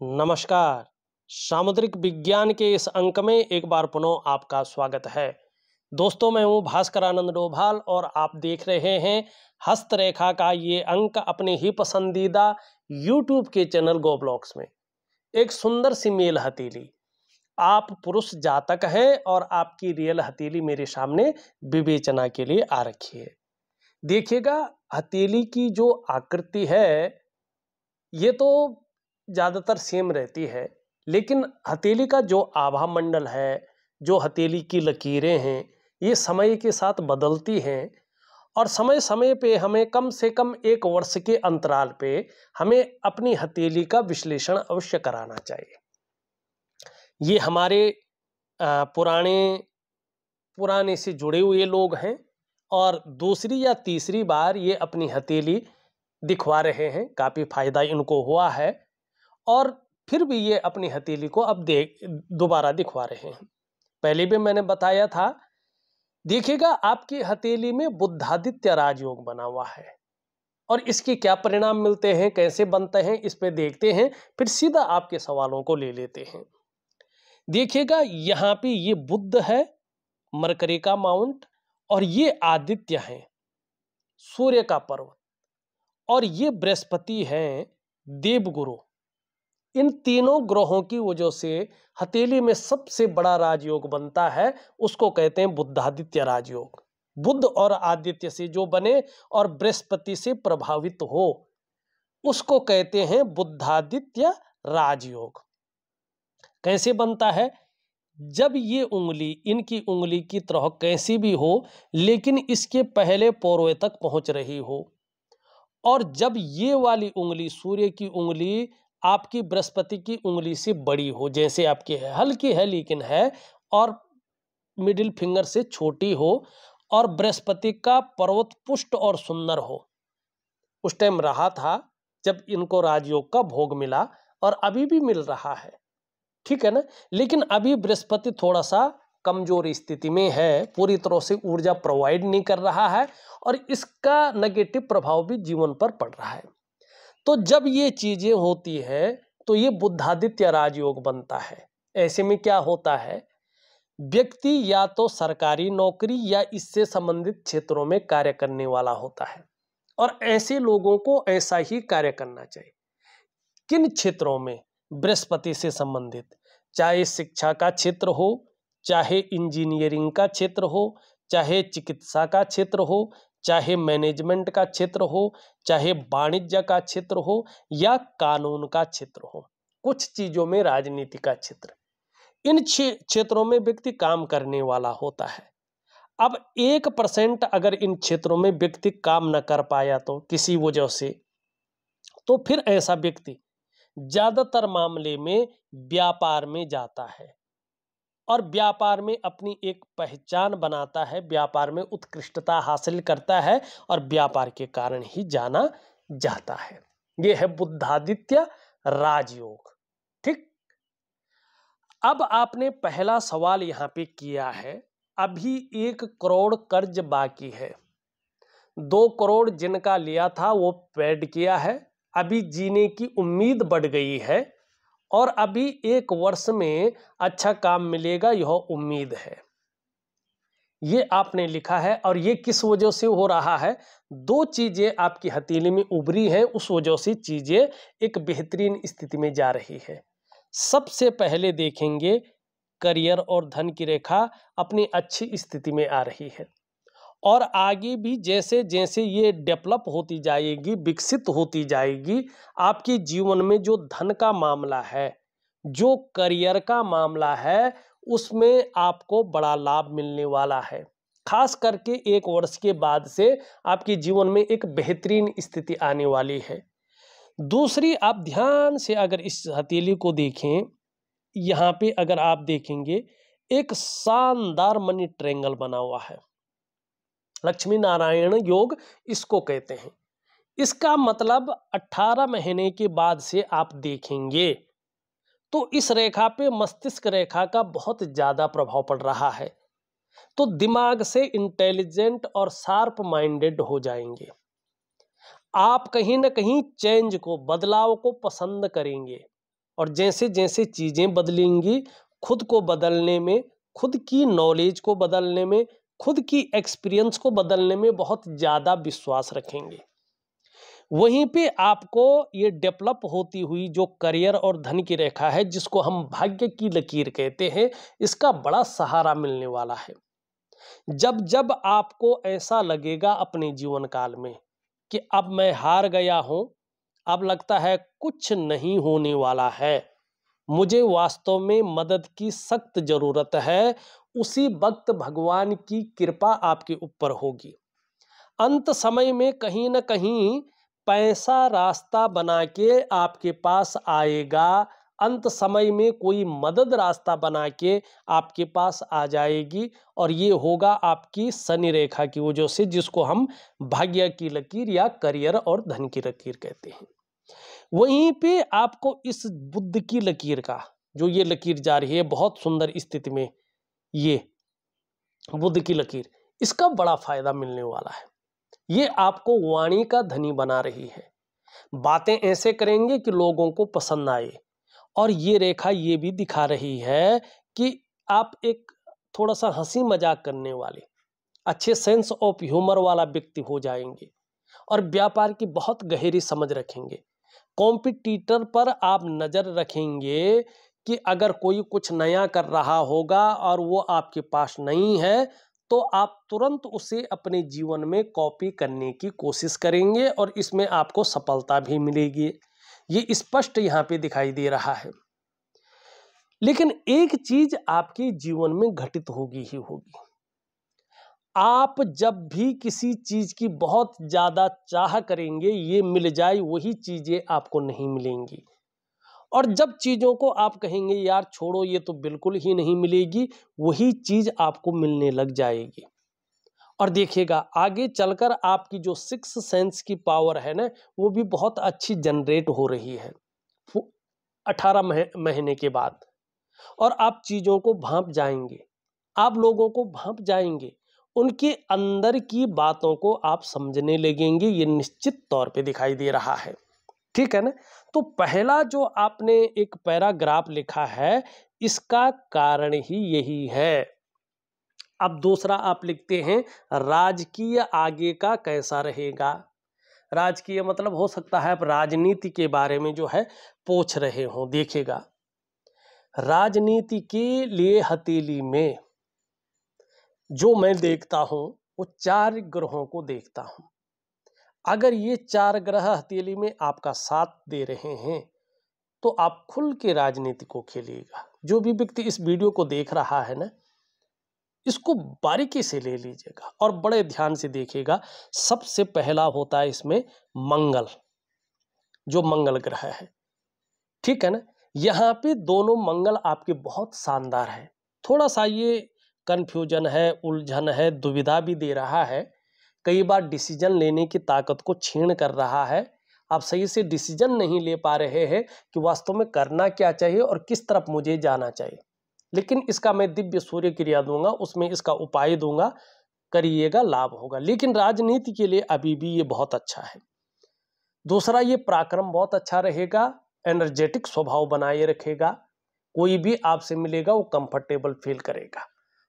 नमस्कार। सामुद्रिक विज्ञान के इस अंक में एक बार पुनः आपका स्वागत है। दोस्तों, मैं हूं भास्कर आनंद डोभाल और आप देख रहे हैं हस्तरेखा का ये अंक अपने ही पसंदीदा YouTube के चैनल गो ब्लॉग्स में। एक सुंदर सी मेल हथेली, आप पुरुष जातक हैं और आपकी रियल हथेली मेरे सामने विवेचना के लिए आ रखी है। देखिएगा, हथेली की जो आकृति है ये तो ज़्यादातर सेम रहती है, लेकिन हथेली का जो आभा मंडल है, जो हथेली की लकीरें हैं, ये समय के साथ बदलती हैं और समय समय पे हमें कम से कम 1 वर्ष के अंतराल पे हमें अपनी हथेली का विश्लेषण अवश्य कराना चाहिए। ये हमारे पुराने से जुड़े हुए लोग हैं और दूसरी या तीसरी बार ये अपनी हथेली दिखवा रहे हैं, काफ़ी फायदा इनको हुआ है और फिर भी ये अपनी हथेली को अब दोबारा दिखवा रहे हैं। पहले भी मैंने बताया था। देखिएगा, आपकी हथेली में बुद्धादित्य राजयोग बना हुआ है और इसके क्या परिणाम मिलते हैं, कैसे बनते हैं, इस पे देखते हैं, फिर सीधा आपके सवालों को ले लेते हैं। देखिएगा, यहाँ पे ये बुध है, मरकरी का माउंट, और ये आदित्य है, सूर्य का पर्वत, और ये बृहस्पति है, देवगुरु। इन तीनों ग्रहों की वजह से हथेली में सबसे बड़ा राजयोग बनता है, उसको कहते हैं बुद्धादित्य राजयोग। बुध और आदित्य से जो बने और बृहस्पति से प्रभावित हो, उसको कहते हैं बुद्धादित्य राजयोग। कैसे बनता है? जब ये उंगली इनकी उंगली की तरह कैसी भी हो, लेकिन इसके पहले पोरों तक पहुंच रही हो, और जब ये वाली उंगली सूर्य की उंगली आपकी बृहस्पति की उंगली से बड़ी हो, जैसे आपकी है, हल्की है लेकिन है, और मिडिल फिंगर से छोटी हो, और बृहस्पति का पर्वत पुष्ट और सुंदर हो। उस टाइम रहा था जब इनको राजयोग का भोग मिला और अभी भी मिल रहा है, ठीक है ना। लेकिन अभी बृहस्पति थोड़ा सा कमजोर स्थिति में है, पूरी तरह से ऊर्जा प्रोवाइड नहीं कर रहा है और इसका नेगेटिव प्रभाव भी जीवन पर पड़ रहा है। तो जब ये चीजें होती है तो ये बुद्धादित्य राजयोग बनता है। ऐसे में क्या होता है, व्यक्ति या तो सरकारी नौकरी या इससे संबंधित क्षेत्रों में कार्य करने वाला होता है और ऐसे लोगों को ऐसा ही कार्य करना चाहिए। किन क्षेत्रों में? बृहस्पति से संबंधित, चाहे शिक्षा का क्षेत्र हो, चाहे इंजीनियरिंग का क्षेत्र हो, चाहे चिकित्सा का क्षेत्र हो, चाहे मैनेजमेंट का क्षेत्र हो, चाहे वाणिज्य का क्षेत्र हो या कानून का क्षेत्र हो, कुछ चीजों में राजनीति का क्षेत्र, इन क्षेत्रों में व्यक्ति काम करने वाला होता है। अब 1% अगर इन क्षेत्रों में व्यक्ति काम न कर पाया तो किसी वजह से, तो फिर ऐसा व्यक्ति ज्यादातर मामले में व्यापार में जाता है और व्यापार में अपनी एक पहचान बनाता है, व्यापार में उत्कृष्टता हासिल करता है और व्यापार के कारण ही जाना जाता है। यह है बुद्धादित्य राजयोग। ठीक, अब आपने पहला सवाल यहां पे किया है, अभी 1 करोड़ कर्ज बाकी है, 2 करोड़ जिनका लिया था वो पेड किया है, अभी जीने की उम्मीद बढ़ गई है और अभी 1 वर्ष में अच्छा काम मिलेगा, यह उम्मीद है। ये आपने लिखा है और ये किस वजह से हो रहा है? 2 चीजें आपकी हथेली में उभरी हैं, उस वजह से चीजें एक बेहतरीन स्थिति में जा रही है। सबसे पहले देखेंगे, करियर और धन की रेखा अपनी अच्छी स्थिति में आ रही है और आगे भी जैसे जैसे ये डेवलप होती जाएगी, विकसित होती जाएगी, आपके जीवन में जो धन का मामला है, जो करियर का मामला है, उसमें आपको बड़ा लाभ मिलने वाला है। खास करके 1 वर्ष के बाद से आपके जीवन में एक बेहतरीन स्थिति आने वाली है। दूसरी, आप ध्यान से अगर इस हथेली को देखें, यहाँ पे अगर आप देखेंगे एक शानदार मनी ट्रायंगल बना हुआ है, लक्ष्मी नारायण योग इसको कहते हैं। इसका मतलब 18 महीने के बाद से आप देखेंगे तो इस रेखा पे मस्तिष्क रेखा का बहुत ज्यादा प्रभाव पड़ रहा है, तो दिमाग से इंटेलिजेंट और शार्प माइंडेड हो जाएंगे। आप कहीं ना कहीं चेंज को, बदलाव को पसंद करेंगे और जैसे जैसे चीज़ें बदलेंगी, खुद को बदलने में, खुद की नॉलेज को बदलने में, खुद की एक्सपीरियंस को बदलने में बहुत ज़्यादा विश्वास रखेंगे। वहीं पे आपको ये डेवलप होती हुई जो करियर और धन की रेखा है, जिसको हम भाग्य की लकीर कहते हैं, इसका बड़ा सहारा मिलने वाला है। जब जब आपको ऐसा लगेगा अपने जीवन काल में कि अब मैं हार गया हूं, अब लगता है कुछ नहीं होने वाला है, मुझे वास्तव में मदद की सख्त जरूरत है, उसी वक्त भगवान की कृपा आपके ऊपर होगी। अंत समय में कहीं ना कहीं पैसा रास्ता बना के आपके पास आएगा। अंत समय में कोई मदद रास्ता बना के आपके पास आ जाएगी, और ये होगा आपकी शनि रेखा की वजह से, जिसको हम भाग्य की लकीर या करियर और धन की लकीर कहते हैं। वहीं पे आपको इस बुध की लकीर का, जो ये लकीर जा रही है बहुत सुंदर स्थिति में, ये बुध की लकीर, इसका बड़ा फायदा मिलने वाला है। ये आपको वाणी का धनी बना रही है, बातें ऐसे करेंगे कि लोगों को पसंद आए। और ये रेखा ये भी दिखा रही है कि आप एक थोड़ा सा हंसी मजाक करने वाले, अच्छे सेंस ऑफ ह्यूमर वाला व्यक्ति हो जाएंगे, और व्यापार की बहुत गहरी समझ रखेंगे। कॉम्पिटिटर पर आप नजर रखेंगे कि अगर कोई कुछ नया कर रहा होगा और वो आपके पास नहीं है, तो आप तुरंत उसे अपने जीवन में कॉपी करने की कोशिश करेंगे, और इसमें आपको सफलता भी मिलेगी। ये स्पष्ट यहाँ पे दिखाई दे रहा है। लेकिन एक चीज आपके जीवन में घटित होगी ही होगी। आप जब भी किसी चीज की बहुत ज्यादा चाह करेंगे, ये मिल जाए, वही चीजें आपको नहीं मिलेंगी। और जब चीजों को आप कहेंगे यार छोड़ो, ये तो बिल्कुल ही नहीं मिलेगी, वही चीज आपको मिलने लग जाएगी। और देखिएगा आगे चलकर आपकी जो सिक्स सेंस की पावर है ना, वो भी बहुत अच्छी जनरेट हो रही है 18 महीने के बाद। और आप चीजों को भांप जाएंगे, आप लोगों को भांप जाएंगे, उनके अंदर की बातों को आप समझने लगेंगे। ये निश्चित तौर पे दिखाई दे रहा है, ठीक है ना। तो पहला जो आपने एक पैराग्राफ लिखा है, इसका कारण ही यही है। अब दूसरा आप लिखते हैं राजकीय आगे का कैसा रहेगा। राजकीय मतलब हो सकता है आप राजनीति के बारे में जो है पूछ रहे हो। देखिएगा राजनीति के लिए हथेली में जो मैं देखता हूं, वो 4 ग्रहों को देखता हूं। अगर ये 4 ग्रह हथेली में आपका साथ दे रहे हैं, तो आप खुल के राजनीति को खेलिएगा। जो भी व्यक्ति इस वीडियो को देख रहा है ना, इसको बारीकी से ले लीजिएगा और बड़े ध्यान से देखिएगा। सबसे पहला होता है इसमें मंगल, जो मंगल ग्रह है, ठीक है ना। यहाँ पे दोनों मंगल आपके बहुत शानदार है। थोड़ा सा ये कंफ्यूजन है, उलझन है, दुविधा भी दे रहा है, कई बार डिसीजन लेने की ताकत को छीन कर रहा है। आप सही से डिसीजन नहीं ले पा रहे हैं कि वास्तव में करना क्या चाहिए और किस तरफ मुझे जाना चाहिए। लेकिन इसका मैं दिव्य सूर्य क्रिया दूंगा, उसमें इसका उपाय दूंगा, करिएगा, लाभ होगा। लेकिन राजनीति के लिए अभी भी ये बहुत अच्छा है। दूसरा, ये पराक्रम बहुत अच्छा रहेगा, एनर्जेटिक स्वभाव बनाए रखेगा, कोई भी आपसे मिलेगा वो कंफर्टेबल फील करेगा।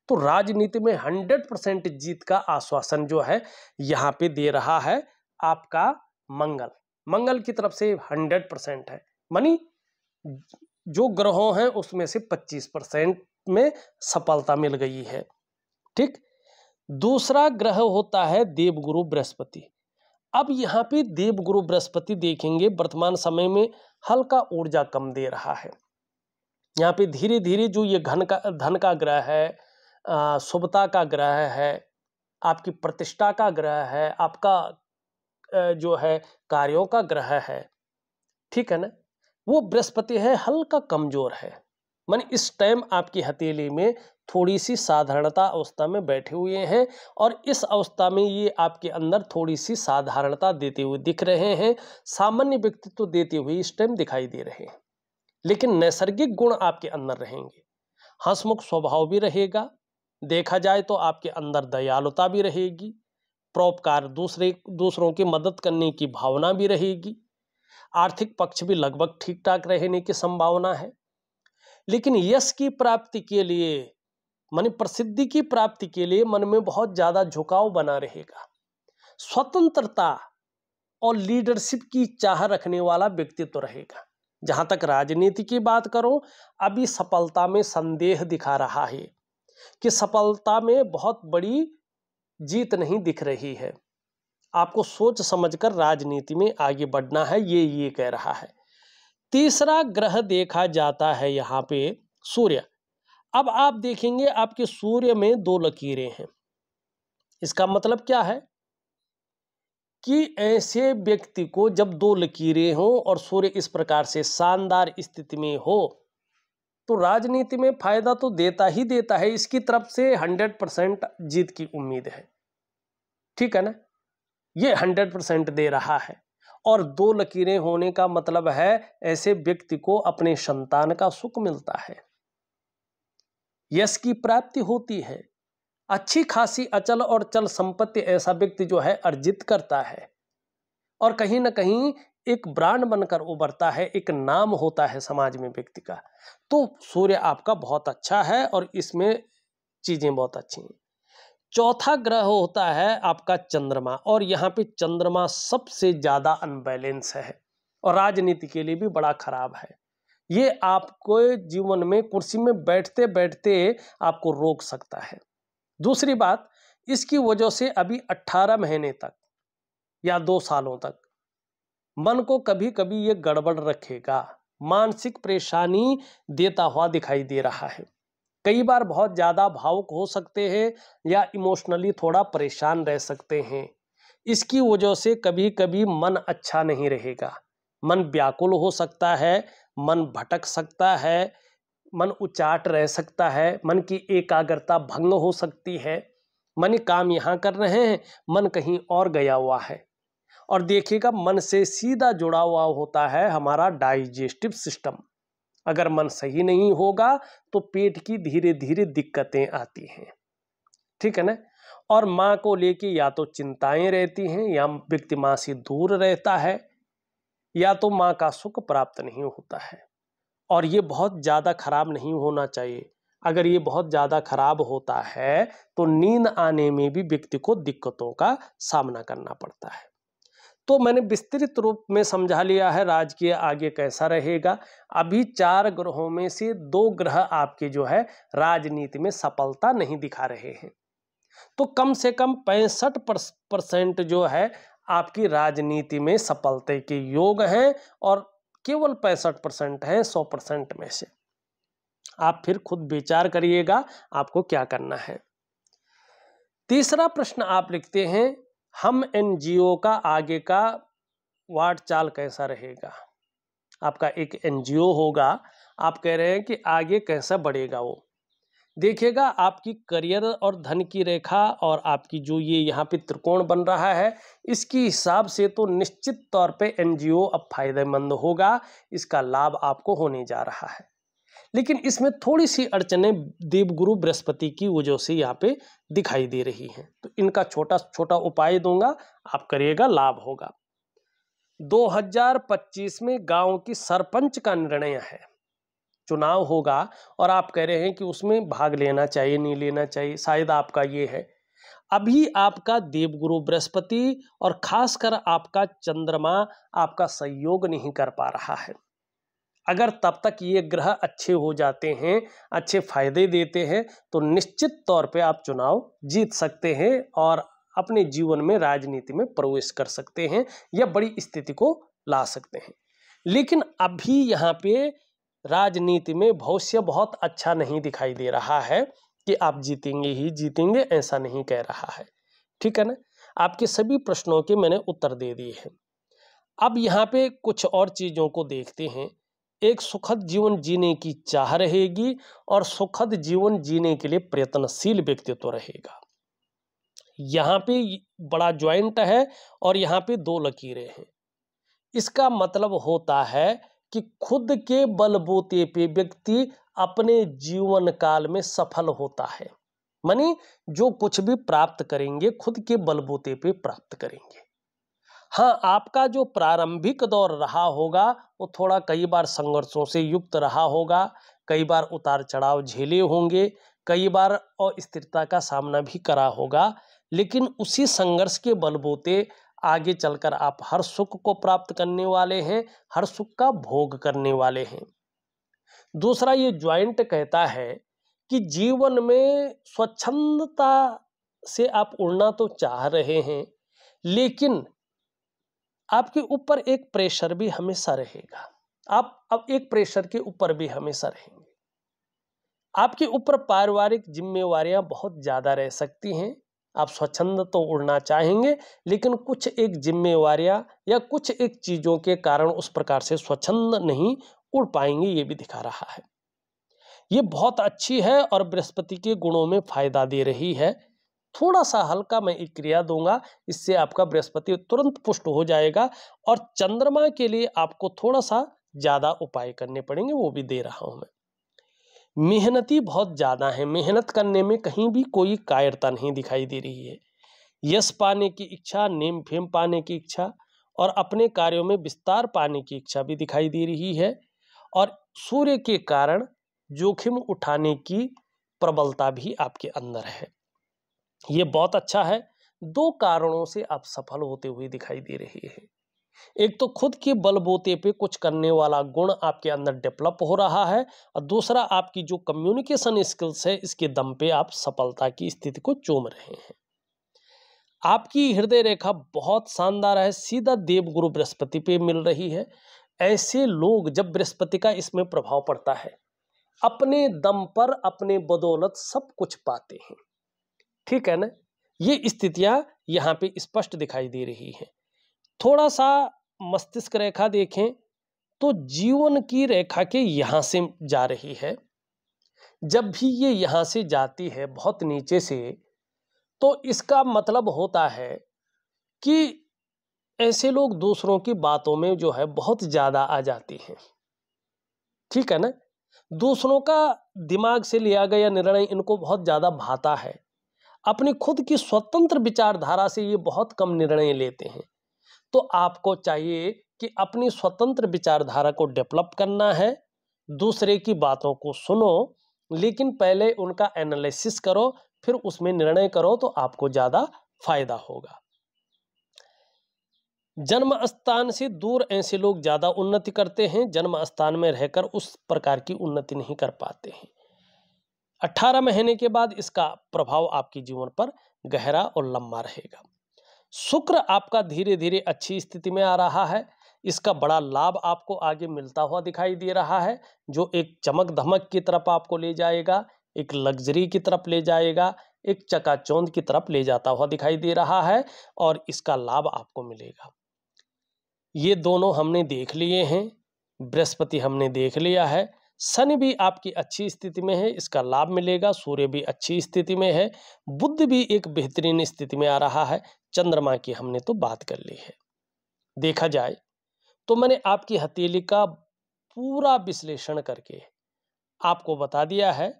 तो राजनीति में 100% जीत का आश्वासन जो है यहाँ पे दे रहा है आपका मंगल। मंगल की तरफ से 100% है, मानी जो ग्रहों हैं उसमें से 25% में सफलता मिल गई है, ठीक। दूसरा ग्रह होता है देवगुरु बृहस्पति। अब यहाँ पे देवगुरु बृहस्पति देखेंगे वर्तमान समय में हल्का ऊर्जा कम दे रहा है। यहाँ पे धीरे धीरे जो ये धन का ग्रह है, शुभता का ग्रह है, आपकी प्रतिष्ठा का ग्रह है, आपका जो है कार्यों का ग्रह है, ठीक है ना, वो बृहस्पति है हल्का कमजोर है। माने इस टाइम आपकी हथेली में थोड़ी सी साधारणता अवस्था में बैठे हुए हैं, और इस अवस्था में ये आपके अंदर थोड़ी सी साधारणता देते हुए दिख रहे हैं, सामान्य व्यक्तित्व देते हुए इस टाइम दिखाई दे रहे हैं। लेकिन नैसर्गिक गुण आपके अंदर रहेंगे, हंसमुख स्वभाव भी रहेगा, देखा जाए तो आपके अंदर दयालुता भी रहेगी, परोपकार दूसरों की मदद करने की भावना भी रहेगी। आर्थिक पक्ष भी लगभग ठीक ठाक रहने की संभावना है। लेकिन यश की प्राप्ति के लिए, माने प्रसिद्धि की प्राप्ति के लिए मन में बहुत ज्यादा झुकाव बना रहेगा। स्वतंत्रता और लीडरशिप की चाह रखने वाला व्यक्तित्व रहेगा। जहां तक राजनीति की बात करो, अभी सफलता में संदेह दिखा रहा है कि सफलता में बहुत बड़ी जीत नहीं दिख रही है। आपको सोच समझकर राजनीति में आगे बढ़ना है, ये कह रहा है। तीसरा ग्रह देखा जाता है यहाँ पे सूर्य। अब आप देखेंगे आपके सूर्य में 2 लकीरें हैं। इसका मतलब क्या है कि ऐसे व्यक्ति को जब 2 लकीरें हो और सूर्य इस प्रकार से शानदार स्थिति में हो तो राजनीति में फायदा तो देता ही देता है। इसकी तरफ से 100% जीत की उम्मीद है, ठीक है ना। ये 100% दे रहा है। और 2 लकीरें होने का मतलब है ऐसे व्यक्ति को अपने संतान का सुख मिलता है, यश की प्राप्ति होती है, अच्छी खासी अचल और चल संपत्ति ऐसा व्यक्ति जो है अर्जित करता है और कहीं ना कहीं एक ब्रांड बनकर उभरता है, एक नाम होता है समाज में व्यक्ति का। तो सूर्य आपका बहुत अच्छा है और इसमें चीजें बहुत अच्छी हैं। चौथा ग्रह होता है आपका चंद्रमा, और यहाँ पे चंद्रमा सबसे ज्यादा अनबैलेंस है और राजनीति के लिए भी बड़ा खराब है। ये आपको जीवन में कुर्सी में बैठते बैठते आपको रोक सकता है। दूसरी बात, इसकी वजह से अभी 18 महीने तक या 2 सालों तक मन को कभी कभी ये गड़बड़ रखेगा, मानसिक परेशानी देता हुआ दिखाई दे रहा है। कई बार बहुत ज्यादा भावुक हो सकते हैं या इमोशनली थोड़ा परेशान रह सकते हैं। इसकी वजह से कभी कभी मन अच्छा नहीं रहेगा, मन व्याकुल हो सकता है, मन भटक सकता है, मन उचाट रह सकता है, मन की एकाग्रता भंग हो सकती है। मन काम यहाँ कर रहे हैं, मन कहीं और गया हुआ है। और देखिएगा मन से सीधा जुड़ा हुआ होता है हमारा डाइजेस्टिव सिस्टम। अगर मन सही नहीं होगा तो पेट की धीरे धीरे दिक्कतें आती हैं, ठीक है ना। और माँ को लेके या तो चिंताएं रहती हैं, या व्यक्ति माँ से दूर रहता है, या तो माँ का सुख प्राप्त नहीं होता है। और ये बहुत ज्यादा खराब नहीं होना चाहिए। अगर ये बहुत ज्यादा खराब होता है तो नींद आने में भी व्यक्ति को दिक्कतों का सामना करना पड़ता है। तो मैंने विस्तृत रूप में समझा लिया है राजकीय आगे कैसा रहेगा। अभी 4 ग्रहों में से 2 ग्रह आपके जो है राजनीति में सफलता नहीं दिखा रहे हैं। तो कम से कम 65% जो है आपकी राजनीति में सफलता के योग हैं, और केवल 65% है 100% में से। आप फिर खुद विचार करिएगा आपको क्या करना है। तीसरा प्रश्न आप लिखते हैं, हम एनजीओ का आगे का वाट चाल कैसा रहेगा। आपका एक एनजीओ होगा, आप कह रहे हैं कि आगे कैसा बढ़ेगा वो। देखिएगा आपकी करियर और धन की रेखा और आपकी जो ये यहाँ पे त्रिकोण बन रहा है, इसकी हिसाब से तो निश्चित तौर पे एनजीओ अब फायदेमंद होगा, इसका लाभ आपको होने जा रहा है। लेकिन इसमें थोड़ी सी अड़चनें देवगुरु बृहस्पति की वजह से यहाँ पे दिखाई दे रही हैं, तो इनका छोटा छोटा उपाय दूंगा, आप करिएगा, लाभ होगा। 2025 में गांव की सरपंच का निर्णय है, चुनाव होगा, और आप कह रहे हैं कि उसमें भाग लेना चाहिए नहीं लेना चाहिए, शायद आपका ये है। अभी आपका देवगुरु बृहस्पति और खासकर आपका चंद्रमा आपका सहयोग नहीं कर पा रहा है। अगर तब तक ये ग्रह अच्छे हो जाते हैं, अच्छे फायदे देते हैं, तो निश्चित तौर पे आप चुनाव जीत सकते हैं और अपने जीवन में राजनीति में प्रवेश कर सकते हैं या बड़ी स्थिति को ला सकते हैं। लेकिन अभी यहाँ पे राजनीति में भविष्य बहुत अच्छा नहीं दिखाई दे रहा है कि आप जीतेंगे ही जीतेंगे, ऐसा नहीं कह रहा है, ठीक है ना। आपके सभी प्रश्नों के मैंने उत्तर दे दिए हैं। अब यहाँ पे कुछ और चीजों को देखते हैं। एक सुखद जीवन जीने की चाह रहेगी और सुखद जीवन जीने के लिए प्रयत्नशील व्यक्तित्व रहेगा। यहाँ पे बड़ा ज्वाइंट है और यहाँ पे 2 लकीरें हैं। इसका मतलब होता है कि खुद के बलबूते पे व्यक्ति अपने जीवन काल में सफल होता है। मानी जो कुछ भी प्राप्त करेंगे खुद के बलबूते पे प्राप्त करेंगे। हाँ, आपका जो प्रारंभिक दौर रहा होगा वो थोड़ा कई बार संघर्षों से युक्त रहा होगा, कई बार उतार चढ़ाव झेले होंगे, कई बार अस्थिरता का सामना भी करा होगा, लेकिन उसी संघर्ष के बलबूते आगे चलकर आप हर सुख को प्राप्त करने वाले हैं, हर सुख का भोग करने वाले हैं। दूसरा, ये ज्वाइंट कहता है कि जीवन में स्वच्छंदता से आप उड़ना तो चाह रहे हैं, लेकिन आपके ऊपर एक प्रेशर भी हमेशा रहेगा। आप अब एक प्रेशर के ऊपर भी हमेशा रहेंगे। आपके ऊपर पारिवारिक जिम्मेवारियां बहुत ज्यादा रह सकती हैं। आप स्वच्छंद तो उड़ना चाहेंगे, लेकिन कुछ एक जिम्मेवारियां या कुछ एक चीजों के कारण उस प्रकार से स्वच्छंद नहीं उड़ पाएंगे, ये भी दिखा रहा है। ये बहुत अच्छी है और बृहस्पति के गुणों में फायदा दे रही है। थोड़ा सा हल्का मैं एक क्रिया दूंगा, इससे आपका बृहस्पति तुरंत पुष्ट हो जाएगा। और चंद्रमा के लिए आपको थोड़ा सा ज्यादा उपाय करने पड़ेंगे, वो भी दे रहा हूं मैं। मेहनती बहुत ज्यादा है, मेहनत करने में कहीं भी कोई कायरता नहीं दिखाई दे रही है। यश पाने की इच्छा, नेम फेम पाने की इच्छा और अपने कार्यों में विस्तार पाने की इच्छा भी दिखाई दे रही है। और सूर्य के कारण जोखिम उठाने की प्रबलता भी आपके अंदर है। ये बहुत अच्छा है। दो कारणों से आप सफल होते हुए दिखाई दे रहे हैं। एक तो खुद के बलबूते पे कुछ करने वाला गुण आपके अंदर डेवलप हो रहा है, और दूसरा आपकी जो कम्युनिकेशन स्किल्स है, इसके दम पे आप सफलता की स्थिति को चूम रहे हैं। आपकी हृदय रेखा बहुत शानदार है, सीधा देवगुरु बृहस्पति पे मिल रही है। ऐसे लोग, जब बृहस्पति का इसमें प्रभाव पड़ता है, अपने दम पर अपने बदौलत सब कुछ पाते हैं। ठीक है ना? ये स्थितियां यहां पे स्पष्ट दिखाई दे रही हैं। थोड़ा सा मस्तिष्क रेखा देखें तो जीवन की रेखा के यहां से जा रही है। जब भी ये यहां से जाती है बहुत नीचे से, तो इसका मतलब होता है कि ऐसे लोग दूसरों की बातों में जो है बहुत ज्यादा आ जाते हैं। ठीक है ना? दूसरों का दिमाग से लिया गया निर्णय इनको बहुत ज्यादा भाता है। अपनी खुद की स्वतंत्र विचारधारा से ये बहुत कम निर्णय लेते हैं। तो आपको चाहिए कि अपनी स्वतंत्र विचारधारा को डेवलप करना है। दूसरे की बातों को सुनो, लेकिन पहले उनका एनालिसिस करो, फिर उसमें निर्णय करो, तो आपको ज्यादा फायदा होगा। जन्म स्थान से दूर ऐसे लोग ज्यादा उन्नति करते हैं, जन्म स्थान में रहकर उस प्रकार की उन्नति नहीं कर पाते हैं। 18 महीने के बाद इसका प्रभाव आपके जीवन पर गहरा और लंबा रहेगा। शुक्र आपका धीरे धीरे अच्छी स्थिति में आ रहा है। इसका बड़ा लाभ आपको आगे मिलता हुआ दिखाई दे रहा है, जो एक चमक धमक की तरफ आपको ले जाएगा, एक लग्जरी की तरफ ले जाएगा, एक चकाचौंध की तरफ ले जाता हुआ दिखाई दे रहा है, और इसका लाभ आपको मिलेगा। ये दोनों हमने देख लिए हैं। बृहस्पति हमने देख लिया है। शनि भी आपकी अच्छी स्थिति में है, इसका लाभ मिलेगा। सूर्य भी अच्छी स्थिति में है। बुध भी एक बेहतरीन स्थिति में आ रहा है। चंद्रमा की हमने तो बात कर ली है। देखा जाए तो मैंने आपकी हथेली का पूरा विश्लेषण करके आपको बता दिया है,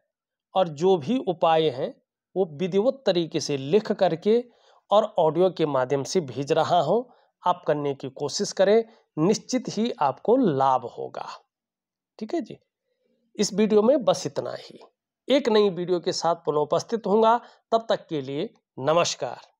और जो भी उपाय हैं वो विधिवत तरीके से लिख करके और ऑडियो के माध्यम से भेज रहा हूं। आप करने की कोशिश करें, निश्चित ही आपको लाभ होगा। ठीक है जी? इस वीडियो में बस इतना ही। एक नई वीडियो के साथ पुनः उपस्थित होऊंगा। तब तक के लिए नमस्कार।